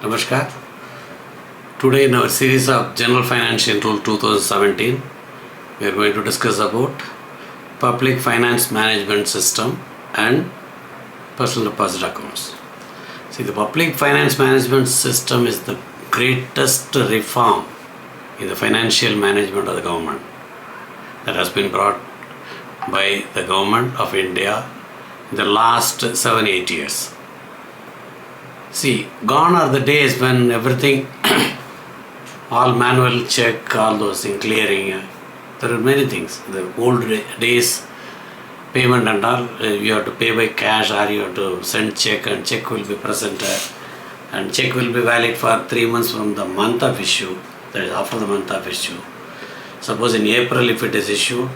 Namaskar. Today in our series of General Financial Tool 2017, we are going to discuss about Public Finance Management System and Personal Deposit Accounts. See, the Public Finance Management System is the greatest reform in the financial management of the government that has been brought by the government of India in the last 7-8 years. See, gone are the days when everything, all manual check, all those things, clearing, there are many things. The old days, payment and all, you have to pay by cash or you have to send check and check will be presented and check will be valid for 3 months from the month of issue, that is after the month of issue. Suppose in April if it is issued,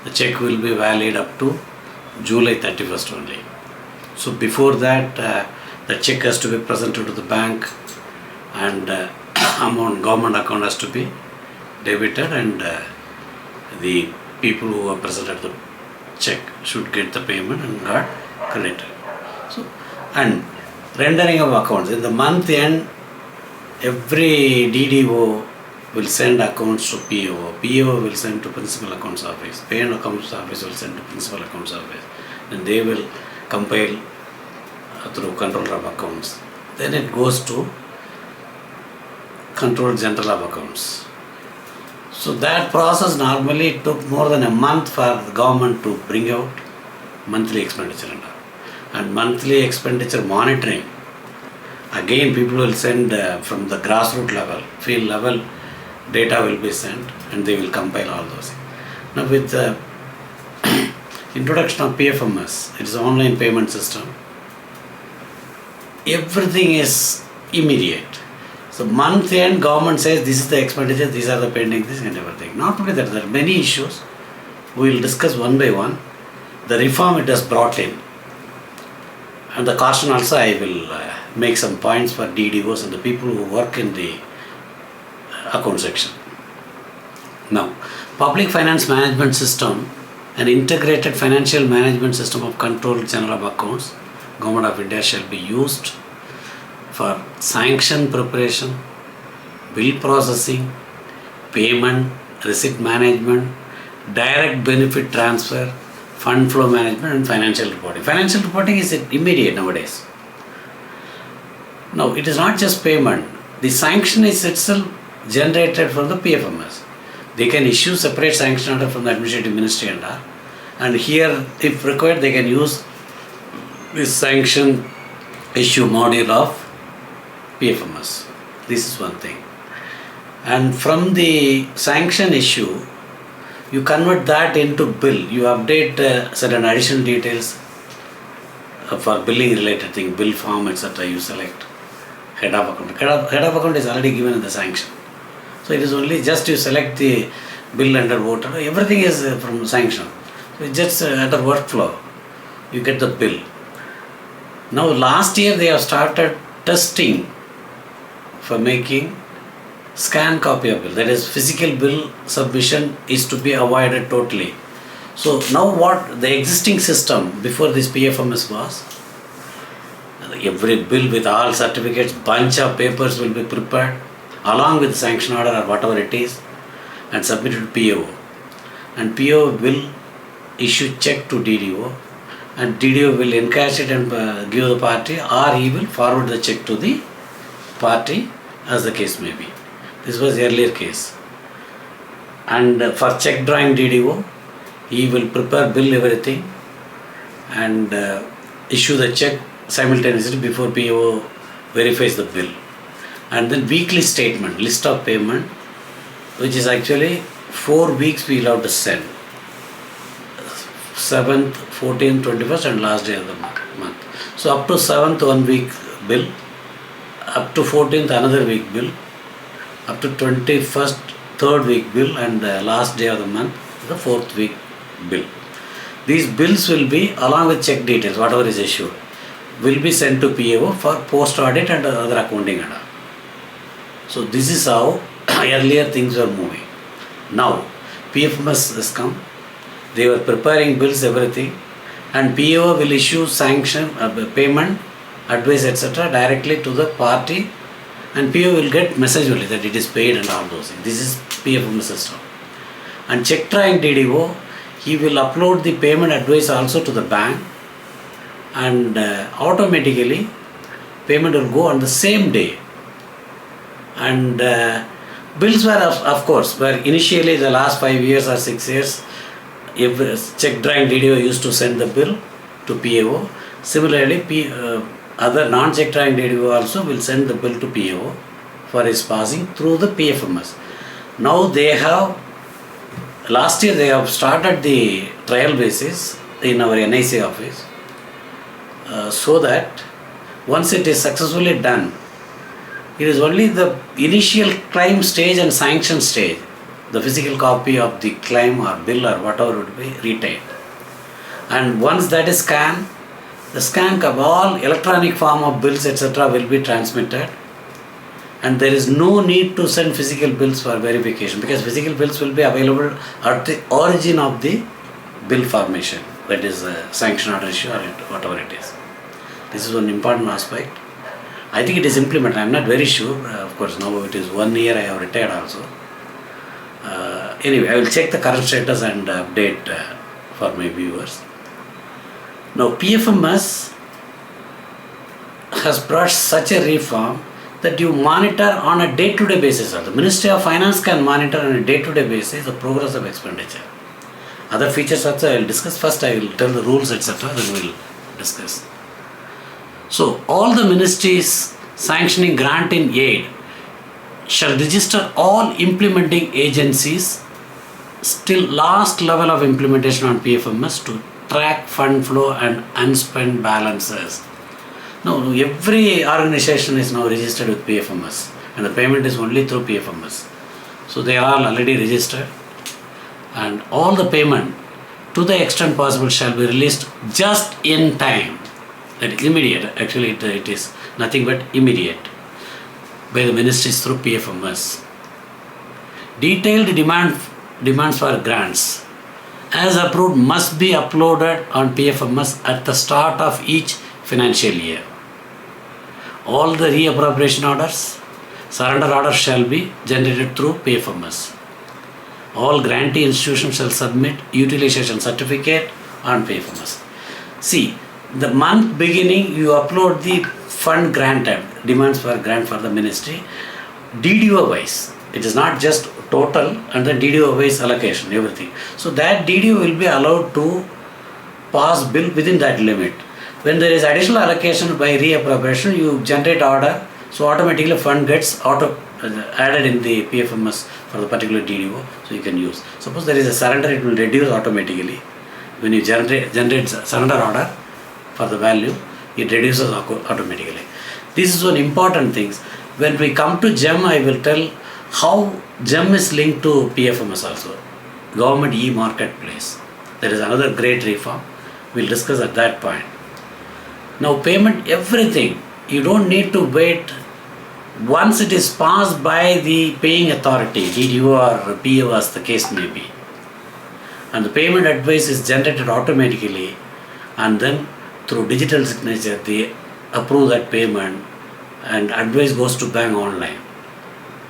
the check will be valid up to July 31st only. So before that, the check has to be presented to the bank and amount government account has to be debited and the people who are present at the check should get the payment and got credited. So, and rendering of accounts. In the month end, every DDO will send accounts to PO. PO will send to Principal Accounts Office. Pay and Accounts Office will send to Principal Accounts Office. And they will compile through Controller of Accounts. Then it goes to Controller General of Accounts. So that process normally took more than a month for the government to bring out monthly expenditure and monthly expenditure monitoring. Again, people will send from the grassroots level, field level, data will be sent and they will compile all those. Now with the introduction of PFMS, it is an online payment system. Everything is immediate. So month end government says this is the expenditure, these are the pending things and everything. Not only that, there are many issues. We will discuss one by one. The reform it has brought in. And the caution also I will make some points for DDOs and the people who work in the account section. Now, Public Finance Management System, an integrated financial management system of Controller General of Accounts, Government of India shall be used for sanction preparation, bill processing, payment, receipt management, direct benefit transfer, fund flow management and financial reporting. Financial reporting is immediate nowadays. Now, it is not just payment. The sanction is itself generated from the PFMS. They can issue separate sanction order from the Administrative Ministry and here, if required, they can use this sanction issue module of PFMS. This is one thing. And from the sanction issue, you convert that into bill. You update certain additional details for billing related thing, bill form, etc. You select head of account. Head of account is already given in the sanction. So it is only just you select the bill under voter. Everything is from sanction. So it's just under workflow. You get the bill. Now last year they have started testing for making scan copy of bill. That is physical bill submission is to be avoided totally. So now what the existing system before this PFMS was, every bill with all certificates, bunch of papers will be prepared along with sanction order or whatever it is and submitted to PO. And PO will issue check to DDO and DDO will encash it and give the party or he will forward the check to the party as the case may be. This was the earlier case. And for check drawing DDO, he will prepare bill everything and issue the check simultaneously before PO verifies the bill. And then weekly statement, list of payment, which is actually 4 weeks we will have to send. 7th, 14th, 21st and last day of the month. So up to 7th 1 week bill, up to 14th another week bill, up to 21st 3rd week bill and the last day of the month the 4th week bill. These bills will be along with check details, whatever is issued, will be sent to PO for post audit and other accounting. So this is how earlier things were moving. Now PFMS has come. They were preparing bills, everything, and PO will issue sanction, payment, advice, etc. directly to the party and PO will get message only that it is paid and all those things. This is PFMS system. And check drawing DDO, he will upload the payment advice also to the bank, and automatically payment will go on the same day. And bills were of course were initially the last 5 years or 6 years, every check drawing DDO used to send the bill to PAO. Similarly, other non-check drawing DDO also will send the bill to PAO for his passing through the PFMS. Now they have, last year they have started the trial basis in our NIC office, so that once it is successfully done, it is only the initial claim stage and sanction stage, the physical copy of the claim or bill or whatever would be retained. And once that is scanned, the scan of all electronic form of bills etc. will be transmitted, and there is no need to send physical bills for verification, because physical bills will be available at the origin of the bill formation, that is a sanction order issue or whatever it is. This is one important aspect. I think it is implemented. I am not very sure. Of course, now it is 1 year I have retired also. Anyway, I will check the current status and update for my viewers. Now, PFMS has brought such a reform that you monitor on a day-to-day basis. The Ministry of Finance can monitor on a day-to-day basis the progress of expenditure. Other features also I will discuss. First, I will tell the rules etc. Then we will discuss. So, all the ministries sanctioning grant in aid shall register all implementing agencies still last level of implementation on PFMS to track fund flow and unspent balances. Now, every organization is now registered with PFMS, and the payment is only through PFMS. So, they are all already registered, and all the payment to the extent possible shall be released just in time. That is immediate. Actually, it is nothing but immediate by the ministries through PFMS. Detailed demands for grants as approved must be uploaded on PFMS at the start of each financial year. All the reappropriation orders, surrender orders shall be generated through PFMS. All grantee institutions shall submit utilization certificate on PFMS. See, the month beginning you upload the fund granted, demands for grant for the ministry, DDO wise. It is not just total and then DDO wise allocation, everything. So that DDO will be allowed to pass bill within that limit. When there is additional allocation by reappropriation, you generate order, so automatically fund gets added in the PFMS for the particular DDO, so you can use. Suppose there is a surrender, it will reduce automatically. When you generate surrender order for the value, it reduces automatically. This is one important thing. When we come to GEM, I will tell how GEM is linked to PFMS also. Government e-marketplace. There is another great reform. We will discuss at that point. Now payment, everything, you don't need to wait. Once it is passed by the paying authority, DDO or PO as the case may be, and the payment advice is generated automatically, and then through digital signature they approve that payment, and advice goes to bank online,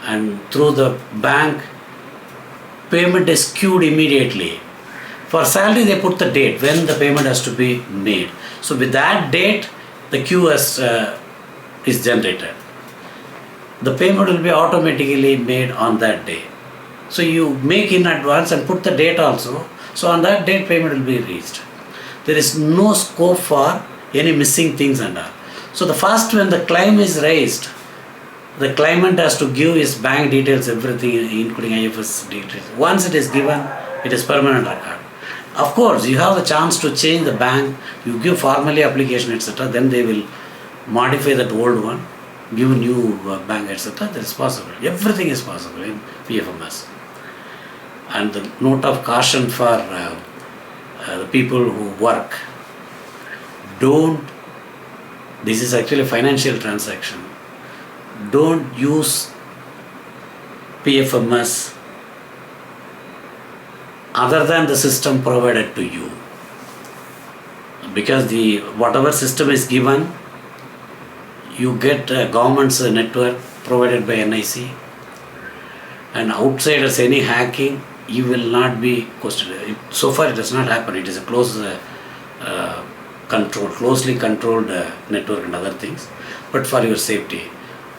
and through the bank payment is queued immediately. For salary they put the date when the payment has to be made. So with that date the queue is generated. The payment will be automatically made on that day. So you make in advance and put the date also. So on that date payment will be reached. There is no scope for any missing things and all. So the first, when the claim is raised, the claimant has to give his bank details, everything including IFS details. Once it is given, it is permanent record. Of course, you have the chance to change the bank, you give formally application etc. Then they will modify that old one, give a new bank etc. That is possible. Everything is possible in PFMS. And the note of caution for the people who work, this is actually a financial transaction. Don't use PFMS other than the system provided to you, because whatever system is given, you get government's network provided by NIC, and outsiders any hacking, you will not be questioned. So far it does not happen. It is a closely controlled network and other things. But for your safety,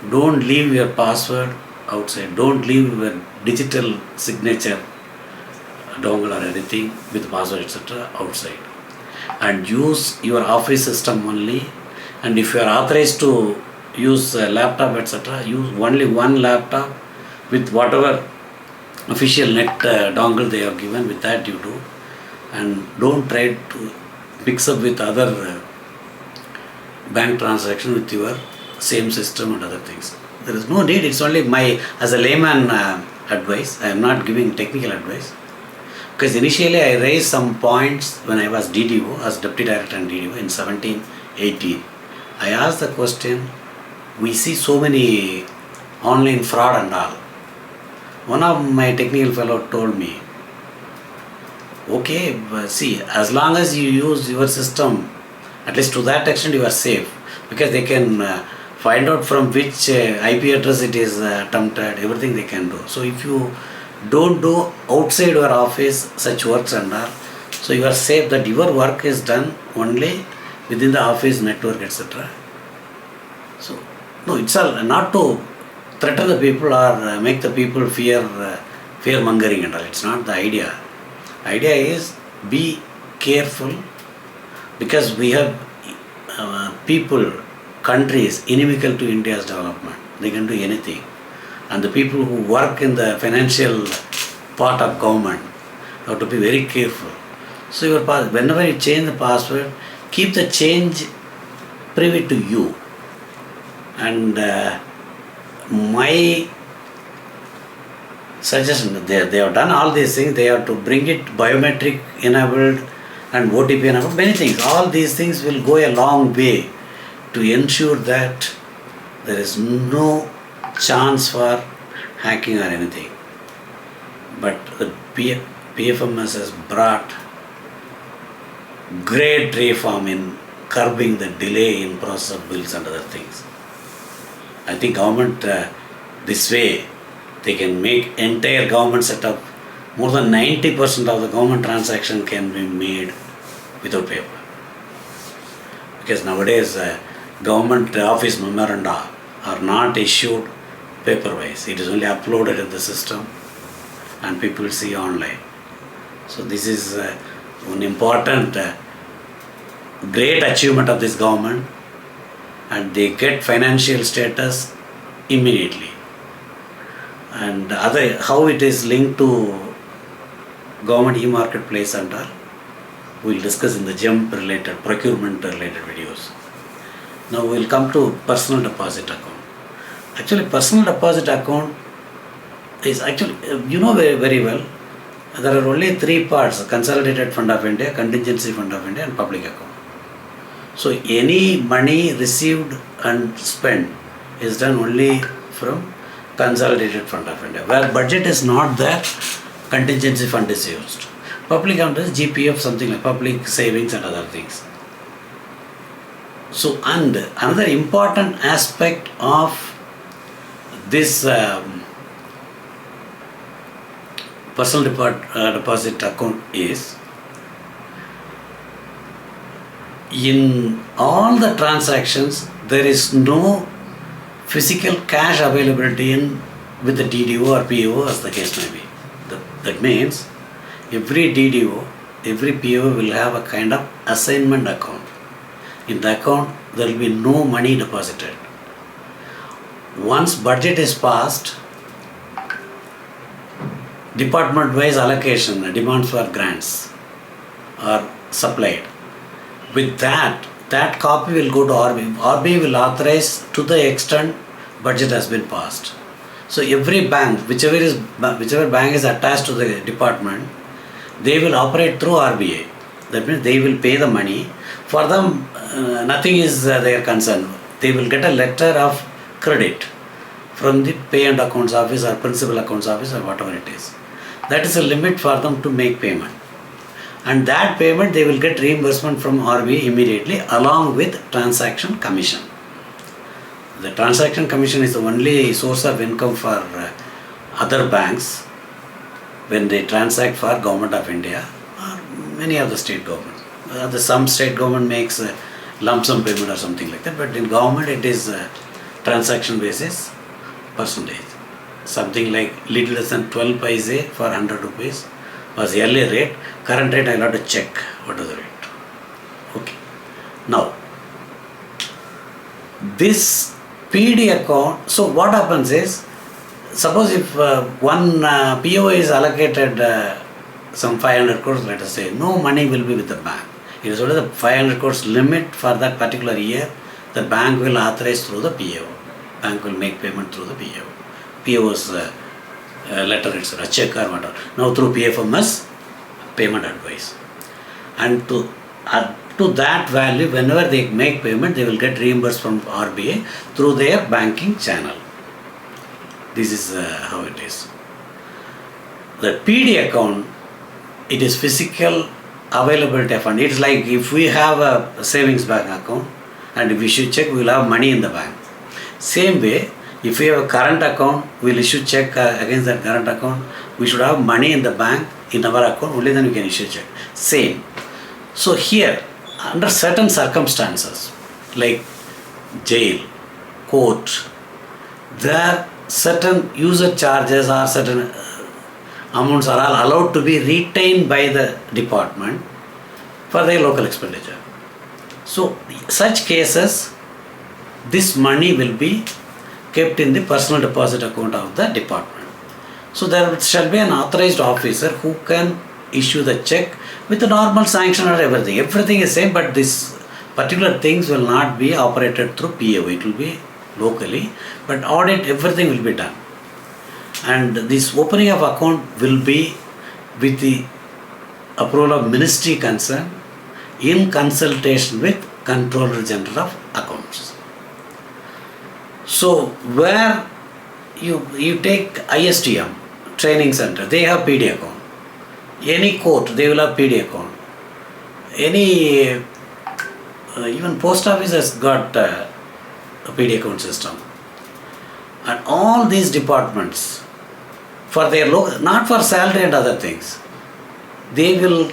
don't leave your password outside. Don't leave your digital signature dongle or anything with password etc. outside. And use your office system only. And if you are authorized to use a laptop etc., use only one laptop with whatever official net dongle they have given. With that you do, and don't try to mix up with other bank transaction with your same system and other things. There is no need. It's only my, as a layman advice. I am not giving technical advice, because initially I raised some points when I was DDO, as Deputy Director and DDO in 17-18. I asked the question, we see so many online fraud and all. One of my technical fellow told me, okay, see, as long as you use your system, at least to that extent you are safe, because they can find out from which IP address it is attempted, everything they can do. So if you don't do outside your office such works and all, so you are safe that your work is done only within the office network etc. So no, it's all not to threaten the people or make the people fear mongering and all. It's not the idea. Idea is be careful, because we have people, countries inimical to India's development. They can do anything. And the people who work in the financial part of government have to be very careful. So your whenever you change the password, keep the change private to you. And my suggestion, they have done all these things. They have to bring it biometric enabled and OTP enabled, many things. All these things will go a long way to ensure that there is no chance for hacking or anything. But the PFMS has brought great reform in curbing the delay in process of bills and other things. I think government this way they can make entire government setup, more than 90% of the government transaction can be made without paper. Because nowadays government office memoranda are not issued paper-wise. It is only uploaded in the system and people see online. So this is one important great achievement of this government, and they get financial status immediately. And how it is linked to government e-marketplace and all, we will discuss in the GEM related, procurement related videos. Now we will come to personal deposit account. Actually, personal deposit account is actually, you know very, very well, there are only three parts: Consolidated Fund of India, Contingency Fund of India and Public Account. So any money received and spent is done only from Consolidated Fund of India. Where budget is not there, contingency fund is used. Public account is GPF, something like public savings and other things. So, and another important aspect of this personal deposit account is, in all the transactions there is no physical cash availability with the DDO or PO, as the case may be. That means every DDO, every PO will have a kind of assignment account. In the account there will be no money deposited. Once budget is passed, department-wise allocation, demands for grants are supplied. With that copy will go to RB. RB will authorize to the extent budget has been passed. So every bank, whichever bank is attached to the department, they will operate through RBI. That means they will pay the money. For them, nothing is their concern. They will get a letter of credit from the pay and accounts office or principal accounts office or whatever it is. That is a limit for them to make payment. And that payment they will get reimbursement from RBI immediately along with transaction commission. The transaction commission is the only source of income for other banks when they transact for Government of India or many of the state governments. Some state government makes a lump sum payment or something like that, but in government it is transaction basis percentage. Something like little less than 12 paise for 100 rupees was the earlier rate. Current rate I will have to check what is the rate. Okay. Now, this PD account, so what happens is, suppose if one PO is allocated some 500 crores, let us say, no money will be with the bank. It is only the 500 crores limit for that particular year. The bank will authorize through the PO. Bank will make payment through the PO. PO's letter, it's a check or whatever. Now through PFMS, payment advice. And to that value, whenever they make payment, they will get reimbursed from RBI through their banking channel. This is how it is. The PD account, it is physical availability fund. It's like if we have a savings bank account and if we issue check, we will have money in the bank. Same way, if we have a current account, we will issue check against that current account. We should have money in the bank in our account, only then we can issue check. Same. So here, under certain circumstances, like jail, court, there certain user charges or certain amounts are all allowed to be retained by the department for their local expenditure. So such cases, this money will be kept in the personal deposit account of the department. So there shall be an authorized officer who can issue the check with the normal sanction or everything. Everything is same, but this particular things will not be operated through PO. It will be locally, but audit, everything will be done. And this opening of account will be with the approval of ministry concerned in consultation with Controller General of Accounts. So where you take ISTM, training center, they have PD account. Any court, they will have PD account. Any, even post office has got a PD account system. And all these departments, for their local, not for salary and other things, they will,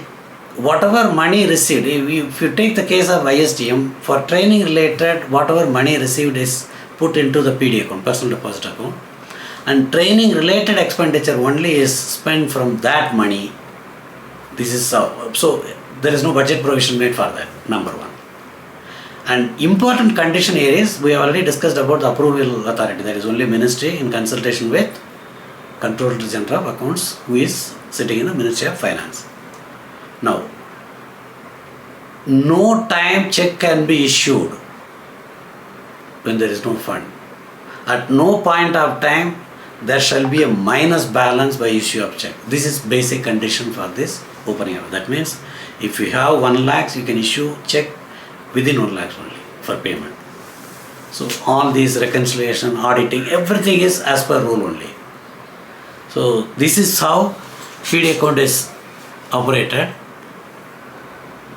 whatever money received, if you take the case of ISTM, for training related, whatever money received is put into the PD account, personal deposit account. And training related expenditure only is spent from that money. This is so there is no budget provision made for that, number one. And important condition here is, we have already discussed about the approval authority, that is only ministry in consultation with Controller General of Accounts, who is sitting in the Ministry of Finance. Now, no time check can be issued when there is no fund. At no point of time there shall be a minus balance by issue of check. This is basic condition for this opening up. That means if you have 1 lakh, you can issue check within 1 lakh only for payment. So all these reconciliation, auditing, everything is as per rule only. So this is how PD account is operated.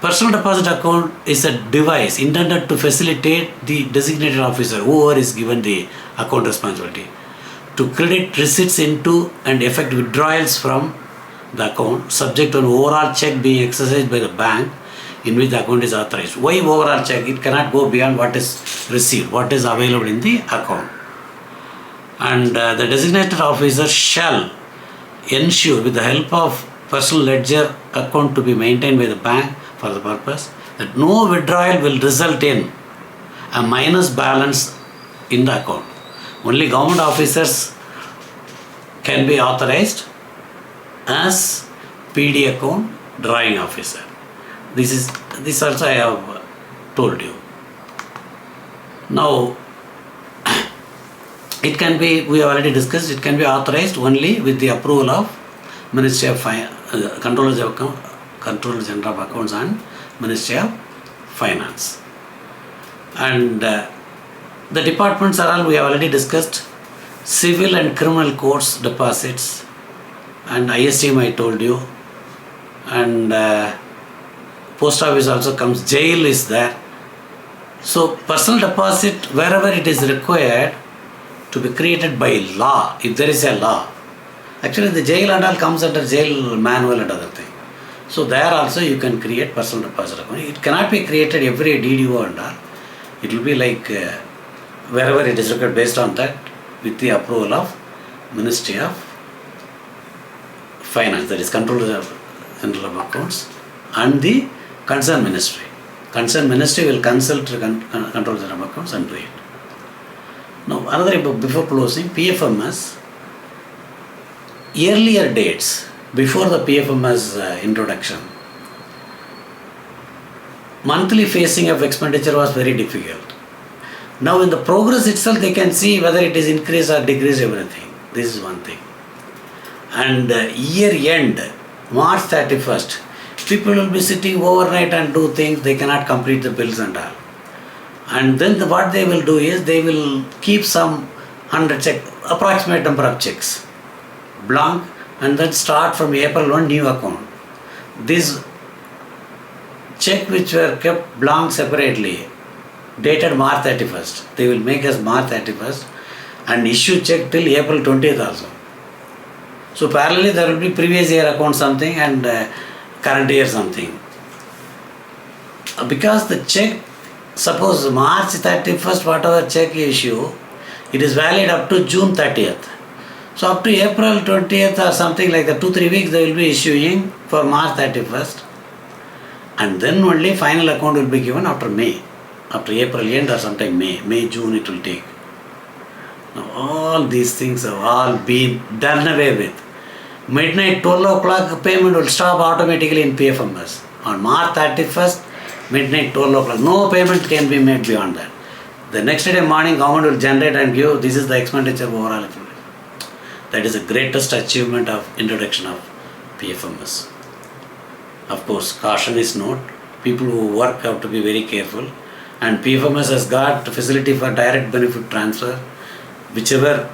Personal deposit account is a device intended to facilitate the designated officer, whoever is given the account responsibility, to credit receipts into and effect withdrawals from the account, subject to an overall check being exercised by the bank in which the account is authorized. Why overall check? It cannot go beyond what is received, what is available in the account. And the designated officer shall ensure, with the help of personal ledger account to be maintained by the bank for the purpose, that no withdrawal will result in a minus balance in the account. Only government officers can be authorized as PD account drawing officer. This also I have told you. Now, it can be, we have already discussed, it can be authorized only with the approval of Ministry of Controller General of Accounts and Ministry of Finance. And the departments are all, we have already discussed, civil and criminal courts deposits, and ISTM I told you, and post office also comes, jail is there, So personal deposit, wherever it is required to be created by law, if there is a law. Actually the jail and all comes under jail manual and other thing. So there also you can create personal deposit account. It cannot be created every DDO and all. It will be like wherever it is required based on that with the approval of Ministry of Finance, that is Controller of General Accounts, and the concerned ministry. Concerned ministry will consult Controller General Accounts and do it. Now another, before closing, PFMS, earlier dates, before the PFMS introduction, monthly facing of expenditure was very difficult. Now in the progress itself they can see whether it is increased or decreased, everything. This is one thing. And year end, March 31st, people will be sitting overnight and do things, they cannot complete the bills and all. And then what they will do is, they will keep some 100 check, approximate number of checks, blank, and then start from April 1 new account. These check which were kept blank separately, dated March 31st, they will make as March 31st and issue check till April 20th also. So parallelly there will be previous year account something and current year something. Because the check, suppose March 31st whatever check you issue, it is valid up to June 30th. So up to April 20th or something like that, 2-3 weeks they will be issuing for March 31st. And then only final account will be given after May. After April end or sometime May, June it will take. Now all these things have all been done away with. Midnight 12 o'clock payment will stop automatically in PFMS. On March 31st, midnight 12 o'clock, no payment can be made beyond that. The next day morning government will generate and give, this is the expenditure overall. That is the greatest achievement of introduction of PFMS. Of course, caution is note. People who work have to be very careful. And PFMS has got facility for direct benefit transfer. Whichever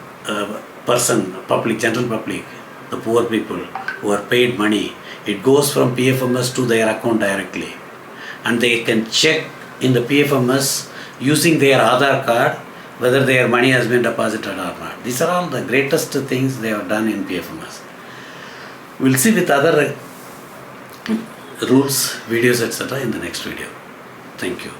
person, public, general public, the poor people who are paid money, it goes from PFMS to their account directly. And they can check in the PFMS using their Aadhaar card whether their money has been deposited or not. These are all the greatest things they have done in PFMS. We'll see with other rules, videos, etc. in the next video. Thank you.